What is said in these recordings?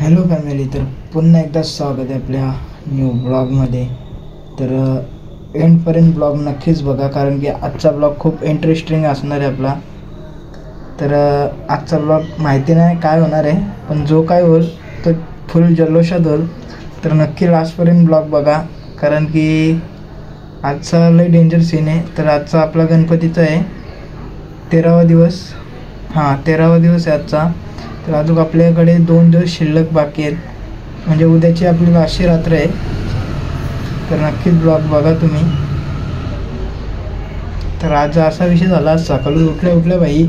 Hello family, तर पुन्हा एकदा स्वागत आहे आपल्या न्यू ब्लॉगमध्ये. तर एंडपर्यंत ब्लॉग नक्कीच बघा, कारण की आजचा ब्लॉग खूप इंटरेस्टिंग असणार आहे आपला. तर आजचा ब्लॉग माहिती नाही काय होणार आहे, पण जो काय होईल तो फुल जल्लोषात होईल. तर नक्की लास्टपर्यंत ब्लॉग बघा, कारण की आजचा लई डेंजर सीन आहे. तर आजचा आपला गणपतीचा आहे 13वा दिवस. 13वा दिवस आहे आजचा. तर अजून आपल्याकडे 2 दिवस शिल्लक बाकी आहेत, म्हणजे उद्याची आपली लास्टची रात्र आहे. तर नक्कीच ब्लॉग बघा तुम्ही. तर आज असा विषय झाला, सकाळी उठल्या भाई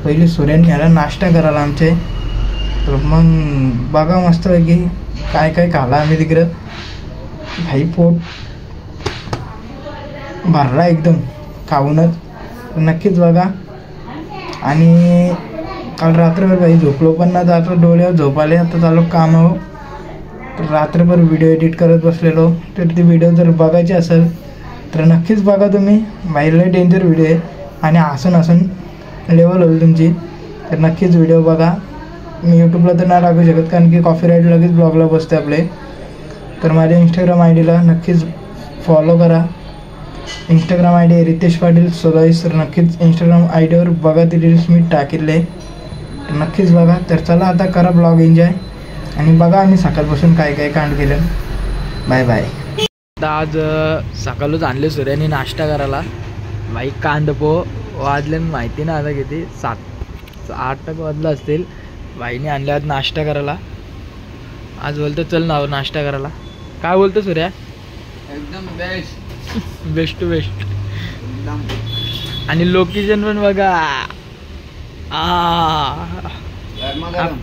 पहिले सूर्याने घ्यायला नाश्ता करायला आमचे. तर मग बघा मस्तपैकी काय काय खाला आम्ही तिकडं. भाई पोट भरला एकदम खाऊनच. तर नक्कीच बघा. आणि काल रात्रभर भाई झोपलो पण ना, आता डोळ्यावर झोप आले. आता चालू कामावर. तर रात्रभर व्हिडिओ एडिट करत बसलेलो. तर ती व्हिडिओ जर बघायची असेल तर नक्कीच बघा तुम्ही. भाई लय डेंजर व्हिडिओ आहे आणि हसून लेवल होईल तुमची. तर नक्कीच व्हिडिओ बघा. मी यूट्यूबला तर नाही टाकू शकत, कारण की कॉपीराईट लगेच ब्लॉगला बसते आपले. तर माझ्या इंस्टाग्राम आय डीला नक्कीच फॉलो करा. इंस्टाग्राम आय डी आहे रितेश पाटील सोलाईस. तर नक्कीच इंस्टाग्राम आय डीवर बघा, ती रील्स मी टाकले. तर नक्कीच बघा. तर चला आता करा ब्लॉग एन्जॉय आणि बघा आम्ही सकाळपासून काय काय कांड केलं. Bye bye. आता आज सकाळच आणले सूर्याने नाश्ता करायला. बाई कांदपो वाजले माहिती ना आता किती 7-8 वाजलं असतील. बाईने आणले आज नाश्ता करायला. आज बोलतो चल ना नाश्ता करायला. काय बोलतो सूर्या? एकदम बेस्ट बेस्ट टू बेस्ट. एकदम. आणि लोकेशन पण बघा.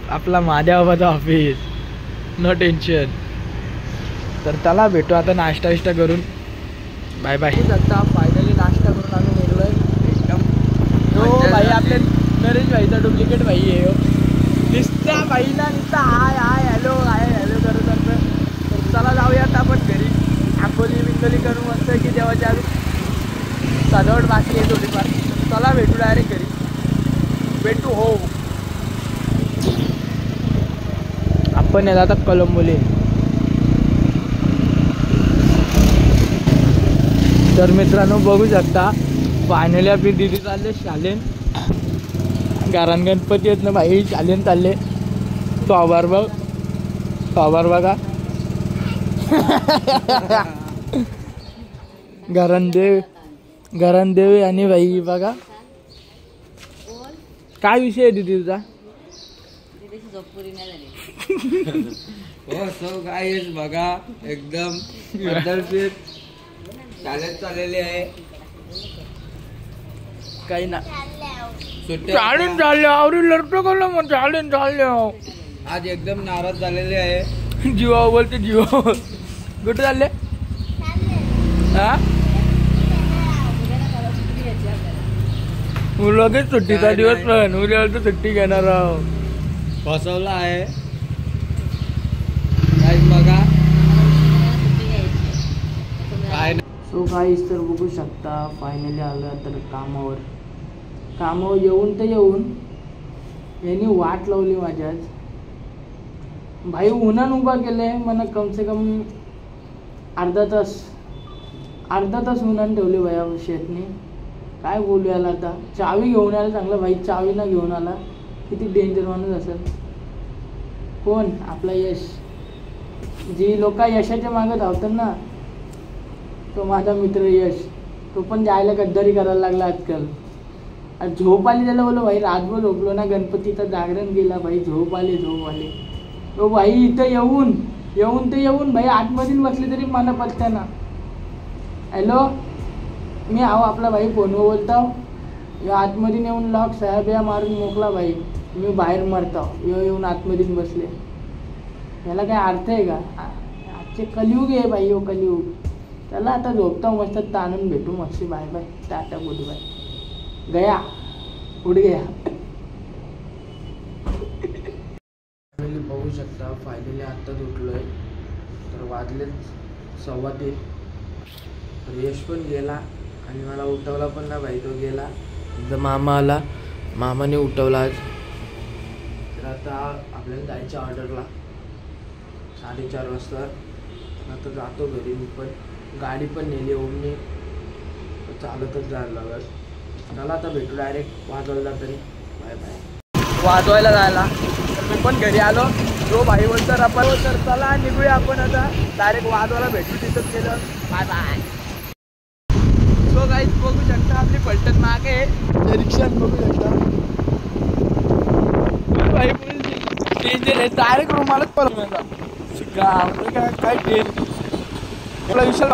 आपला माझ्या बाबाचा ऑफिस. No tension. तर चला भेटू आता नाश्ता करून. Bye bye. आता फायनली नाश्ता करून आम्ही निघलोय. एकदम हो भाई, आपले नरेश भाईचा डुप्लिकेट भाई आहे हो. नुसता भाई ना नुसता हाय हॅलो करत असतं. तर चला जाऊयात आपण घरी. आंबोली करून मस्त की देवाच्या आधी सजावट बाकी आहे थोडीफार. चला भेटू डायरेक्ट घरी. भेटू हो. आपण येत आता कलंबोली. तर मित्रांनो बघू शकता, फायनली आपली दिदी चालले शालेन. कारण गणपती आहेत ना भाई, शालेन चालले. तोबार बघा. घरणदेव आणि भाई बघा. काय विषय आहे दिदी तुझा? हो सो गाईस बघा, एकदम पद्धतशीर शाळेत चाललेली आहे. काही ना सुट्ट्या चालले आवरी लढतो कळलं मग. चालले आज एकदम नाराज झालेले आहे. जीवा बोलते जीवा. कुठे चालले? हा लगेच सुट्टीचा दिवस पण उद्या तर सुट्टी घेणार आहोत. फसवला आहे गाईस बघा. काय सो गाईस, तर बघू शकता फायनली आलं तर कामावर येऊन यांनी वाट लावली माझ्याच. भाई उन्हान उभा केले मला. कम से कम अर्धा तास उन्हान ठेवले भया शेतने. काय बोलू याला आता. चावी घेऊन आला चांगला भाई, चावी ना घेऊन आला. किती डेंजर माणूस असेल. कोण? आपला यश. जी लोक यशाच्या मागे धावतात ना, तो माझा मित्र यश. तो पण जायला गद्दारी करायला लागला आजकाल. आज झोप आली त्याला. बोलो भाई रातभर झोपलो ना, गणपतीचा जागरण गेला भाई. झोप आले. तो भाई इथं येऊन भाई आतमधून बसले तरी मला पत्त्या ना. हॅलो, मी आपला भाई फोनवर बोलताव. आतमध्ये येऊन लॉक साहेब मारून मोकला भाई. मी बाहेर मरताव. येऊन आतमध्ये बसले. याला काय अर्थ आहे का? आजचे कलियुग आहे भाई, हो कलियुग. चला आता झोपताव मस्त. ताणून भेटू मस्त. Bye bye. Tata good bye. गया उड गया. बघू शकता फायनली आत्ताच उठलोय. तर वाजले 3:15. यश पण गेला आणि मला उठवला पण ना भाई. तो गेला. मामा आला, मामाने उठवला आज. तर आता आपल्याला जायचं ऑर्डरला. 4:30 वाजता. आता जातो घरी मी पण. गाडी पण नेली ओमने, चालतच जायला लागत. चला आता भेटू डायरेक्ट वाजवायला तरी. Bye bye. वाजवायला जायला तर मी पण घरी आलो. जो भाई बोलतात आपण तर चला निघूया आपण आता डायरेक्ट वाजवायला भेटू. तिथंच गेलं. Bye bye. सो गाईज बघू शकता आपली पलटण मागे रिक्षा बघू शकता. भाई फुल डेंजर आहे. डायरेक्ट रुमालाच परत काय डेंजर. मला विशाल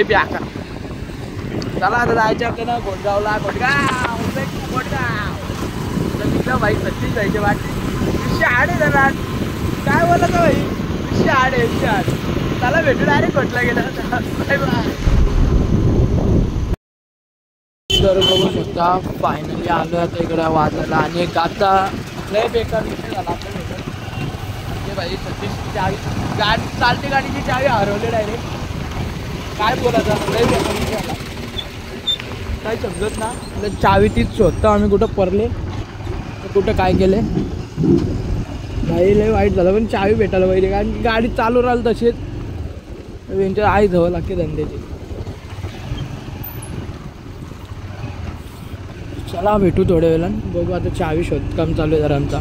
ब्याका. चला आता जायचं आपल्याला गोडगावला. गोडगाव भाई सच्चीच जायचे वाटते. 108 जरा काय बोलत भाई. 108. चला भेटू डायरेक्ट घोटला गेला. Bye bye. तर बघू शकता फायनली आलो आता इकडे वाजायला. आणि एक आता लय बेकार विषय झाला आपल्या भेटत. भाई सतीशची चावी गाडी चालते, गाडीची चावी हरवली डायरेक्ट. काय बोलायचं लय बेकार विषय झाला. काही समजत ना. चावी तीच शोधतो आम्ही. कुठं पडले कुठं काय केले भाई. लय वाईट झालं. पण चावी भेटायला पाहिजे कारण गाडी चालू राहिली तशीच. त्यांच्या आई धवावं लागते धंद्याची. चला भेटू थोड्या वेळानं. बघू आता चावी शोध काम चालू आहे जरा आमचा.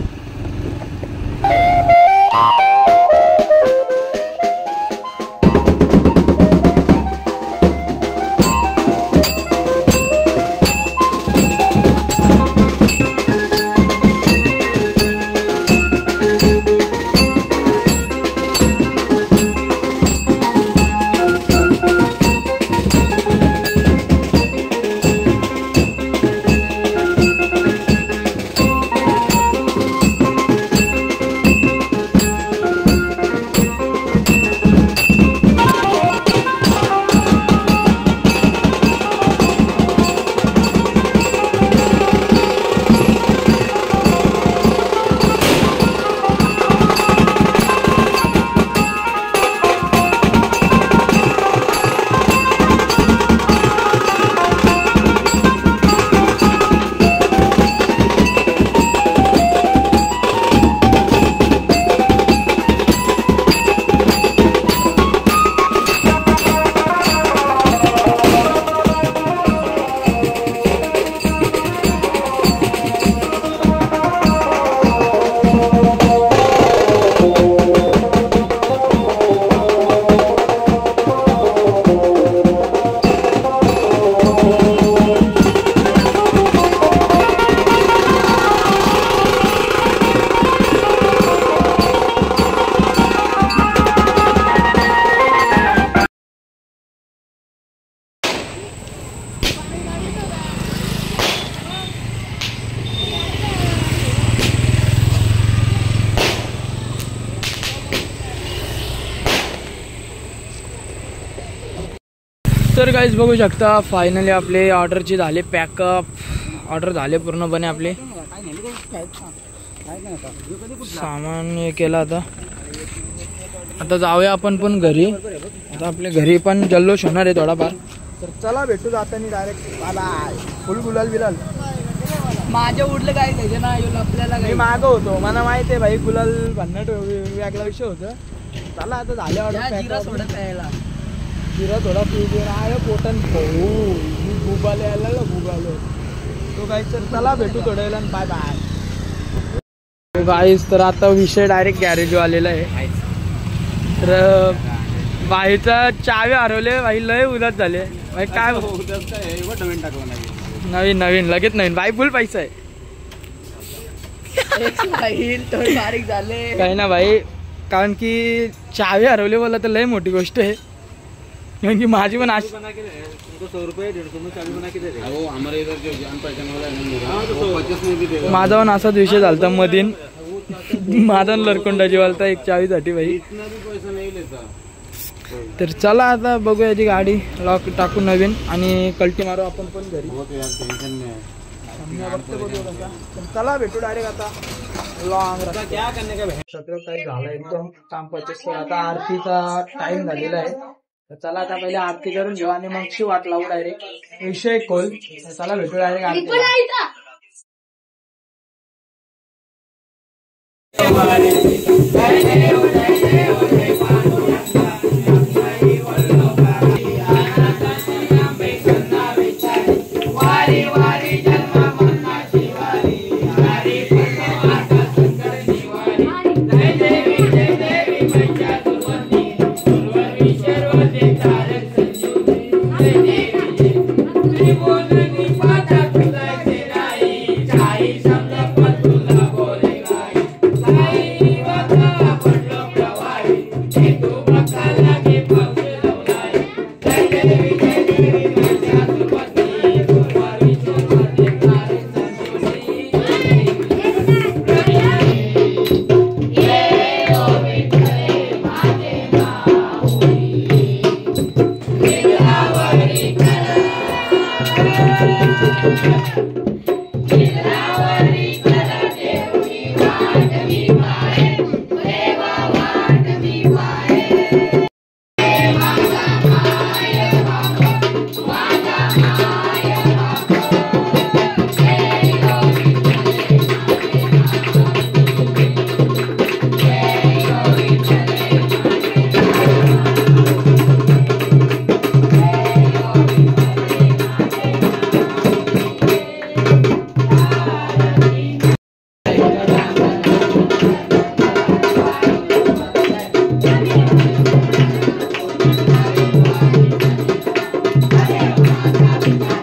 तर गाईज बघू शकता फायनली आपले ऑर्डरची झाले पॅकअप. ऑर्डर झाले पूर्णपणे आपले. सामान हे केलं आता. आता जाऊया आपण पण घरी. आता आपल्या घरी पण जल्लोष होणार आहे थोडाफार. तर चला भेटू जाताना डायरेक्ट. बाय. फुल गुलाल बिलाल माझ्या उडलं काय त्याचे ना आपल्याला. मी मागं होतो मला माहिती आहे भाई. गुलाल भन्नाट वेगळा विषय होतं. चला आता झाले ऑर्डर. जिरा थोडा पिऊ दे ना पोटन गुबाले आला ना गुबालो तो काय. तर चला भेटू थोड्या वेळानं. बाय बाय गाईस. तर आता विषय डायरेक्ट गॅरेज आलेला आहे. तर बाईचा चावी हरवले भाई. लय उदास झाले भाई. काय नवीन नवीन लगेच नवीन बाई. फुल पैसा आहे. बारीक झाले काही ना भाई. कारण की चावी हरवली बोला तर लय मोठी गोष्ट आहे. कारण की माझी पण आज 100 रुपये 150 में चावी बना के दे रहे हैं. हमारे इधर जो जान पहचान वाला है ना 50 में भी दे. माझा पण असाच विषय झालता मधीन. माझा लरकोंडाची वालता एक चावीसाठी भाई. इतना भी पैसा नहीं लेता. तर चला आता बघू याची गाडी लॉक टाकू नवीन आणि कल्टी मारू आपण पण घरी. चला भेटू डायरेक्ट आता. लॉंग रस्ता क्या करने का सगळं काही झालं एकदम काम पचस. आता आरतीचा टाइम झालेला आहे. तर चला आता पहिले आरती करून घेऊ आणि मग वाट लावू डायरेक्ट. विषय खोल. चला भेटू डायरेक्ट आरती. Thank you.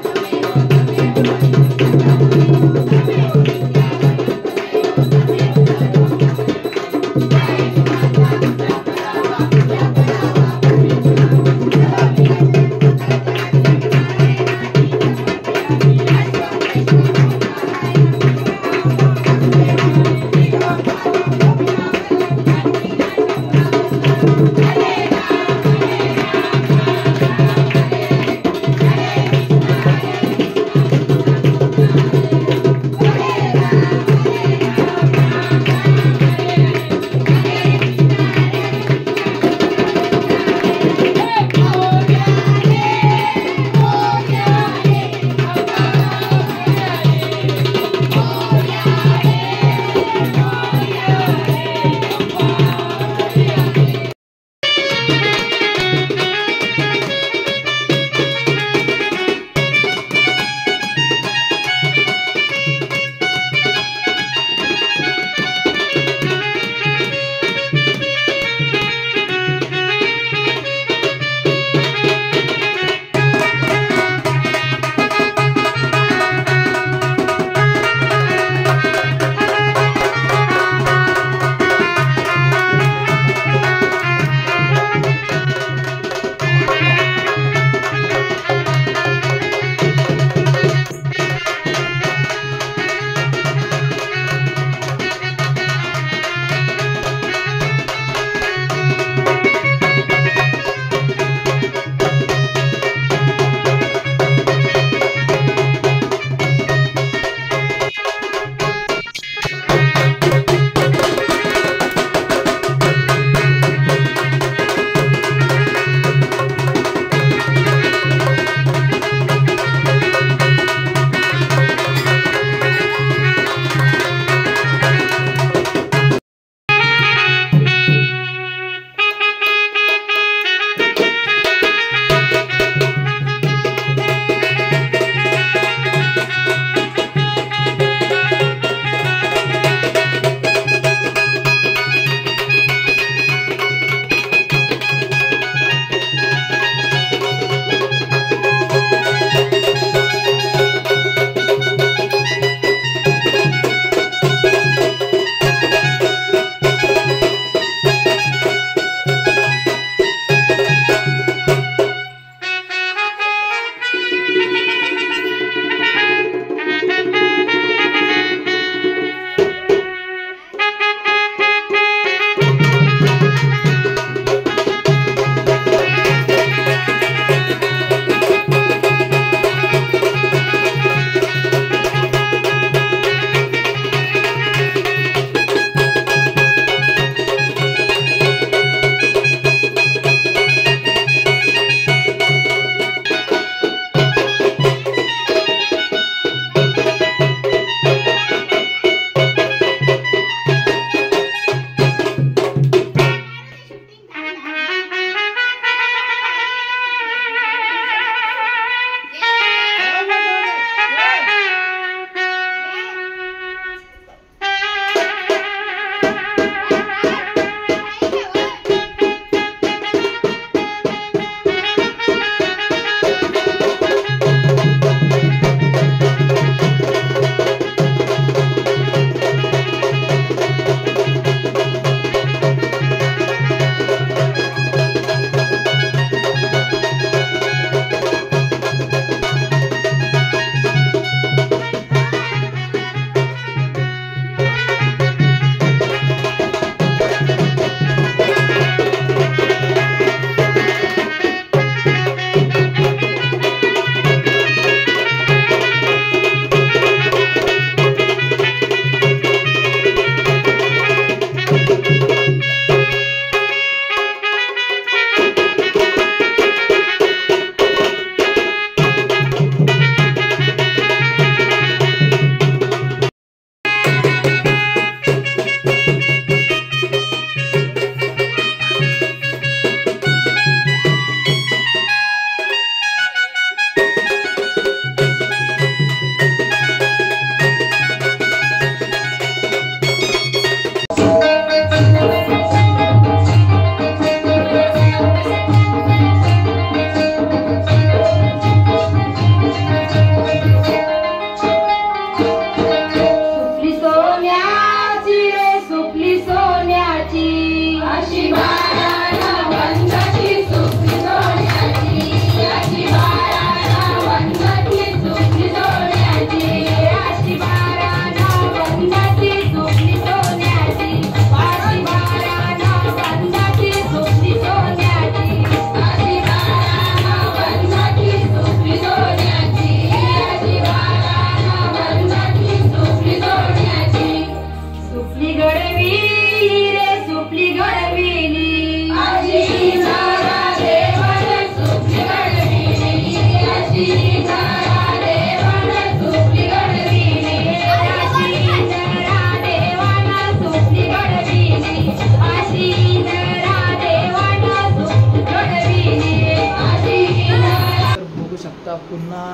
पुन्हा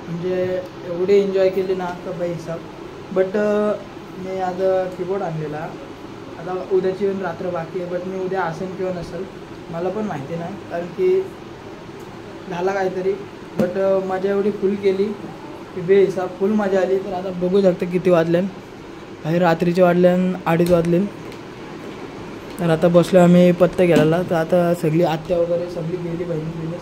म्हणजे एवढी एन्जॉय केली ना का बाई हिसाब. बट मी आज कीबोर्ड आणलेला. आता उद्याची रात्र बाकी आहे. बट मी उद्या असेल किंवा नसेल मला पण माहिती नाही, कारण की झाला काहीतरी. बट मजा एवढी फुल केली की बेहिसाब फुल मजा आली. तर आता बघू शकता किती वाजल्यान. काही रात्रीचे वाजल्यान 2:30 वाजले. तर आता बसलो आम्ही पत्ते घ्यायला. तर आता सगळी आत्या वगैरे सगळी गेली, बहिणी गेली.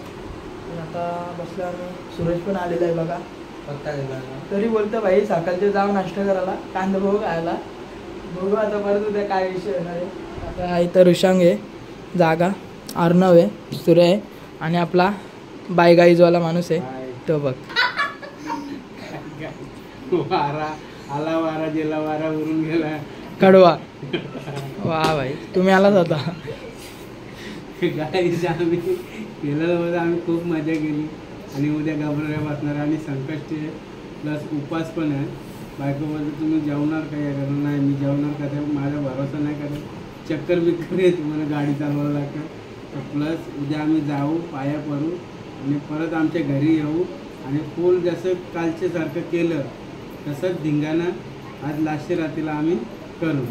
तर आता बसलो आम्ही. सूरज पण आलेला आहे बघा. पत्ता गेला तरी बोलतो भाई सकाळचे जाऊ नाश्ता करायला, कांदा भाऊ खायला. बघू आता परत उद्या काय विषय येणार आहे. आता इथं ऋषांग आहे, जागा अर्णव आहे, सूर्य आहे आणि आपला बायगाईजवाला माणूस आहे तो बघ. वारा आला, वारा गेला, वारा उरून गेला. कडवा. वा भाई तुम्ही आलाच होता. गाईज आम्ही गेलेलो, आम्ही खूप मजा केली. आणि उद्या गबऱ्या बसणार आणि संकष्टी आहे प्लस उपास पण आहे. बायको बोलते तुम्ही जेवणार काय करणार? नाही मी जेवणार का, ते माझा भरोसा नाही करत. चक्कर बिक्कर आहे, तुम्हाला गाडी चालवायला लागतं. तर प्लस उद्या आम्ही जाऊ, पाया पडू आणि परत आमच्या घरी येऊ आणि फुल जसं कालच्यासारखं केलं तसंच धिंगाणं आज लास्ट रात्रीला आम्ही करू.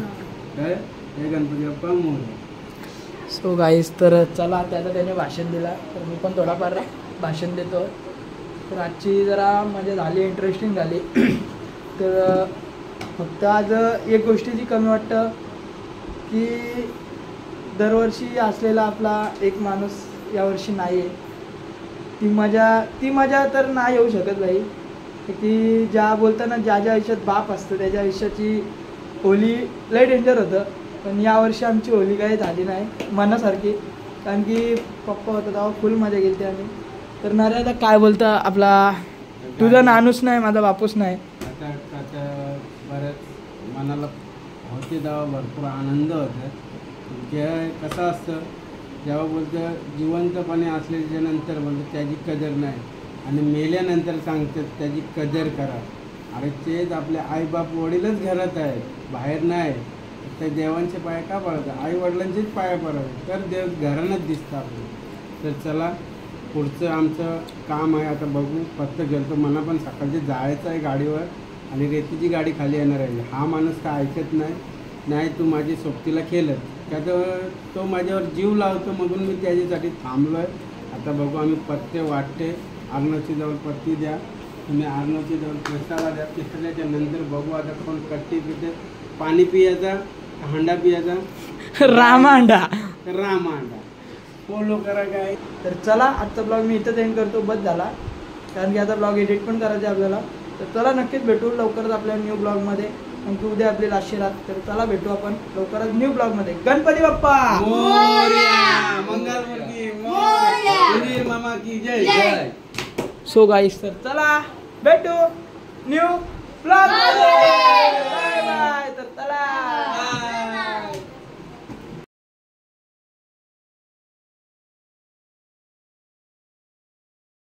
तर हे गणपती बाप्पा मोरया. सो गाईज तर चला त्याचं त्याने भाषण दिला तर मी पण थोडाफार भाषण देतो. तर आजची जरा मजा झाली, इंटरेस्टिंग झाली. तर फक्त आज एक गोष्टीची कमी वाटतं की दरवर्षी असलेला आपला एक माणूस यावर्षी नाही आहे. ती मजा तर नाही येऊ शकत भाई. की ज्या बोलताना ज्या आयुष्यात बाप असतं त्याच्या आयुष्याची होली लय डेंजर होतं. पण यावर्षी आमची होली काही झाली नाही मनासारखी, कारण की पप्पा होता तेव्हा फुल मजा गेली होती आम्ही. तर नारे आता काय बोलता, आपला तुझा नानूच नाही माझा बापूस नाही. आता बरंच मनाला होते तेव्हा भरपूर आनंद होता. कसं असतं जेव्हा बोलतं जिवंतपणे असल्याच्या नंतर बोलतं त्याची कदर नाही आणि मेल्यानंतर सांगतात त्याची कदर करा. अरे तेच आपले आईबाप वडीलच घरात आहेत, बाहेर नाही. त्या देवांचे पाया का पडतात? आई वडिलांचेच पाया पडावे तर देव घरानंच दिसतं आपलं. तर चला पुढचं आमचं काम आहे, आता बघू. फक्त गेलतो मला पण सकाळचे जायचं आहे गाडीवर आणि रेतीची गाडी खाली येणार आहे. हा माणूस का ऐकत नाही तू माझी सोबतीला केलं का, तर तो माझ्यावर जीव लावतो म्हणून मी त्याच्यासाठी थांबलो आहे. आता बघू आम्ही पत्ते वाटते. अर्णवची जवळ पत्ती द्या, तुम्ही अर्णवची जवळ प्रस्तावा द्या. तिसऱ्याच्या नंतर बघू आता कोण कट्टी पिते. पाणी पियाचा, हांडा पियाचा, रामांडा फॉलो करा काय. तर चला आजचा ब्लॉग मी इथंच एंड करतो. बस झाला, कारण की आता ब्लॉग एडिट पण करायचे आपल्याला. तर चला नक्कीच भेटू लवकरच आपल्या न्यू ब्लॉगमध्ये, कारण की उद्या आपली लास्ट रात. तर चला भेटू आपण लवकरच न्यू ब्लॉगमध्ये. गणपती बाप्पा मोरया, मंगलमूर्ती मोरया, मामा की जय. सो गाईस तर चला भेटू न्यू ब्लॉग.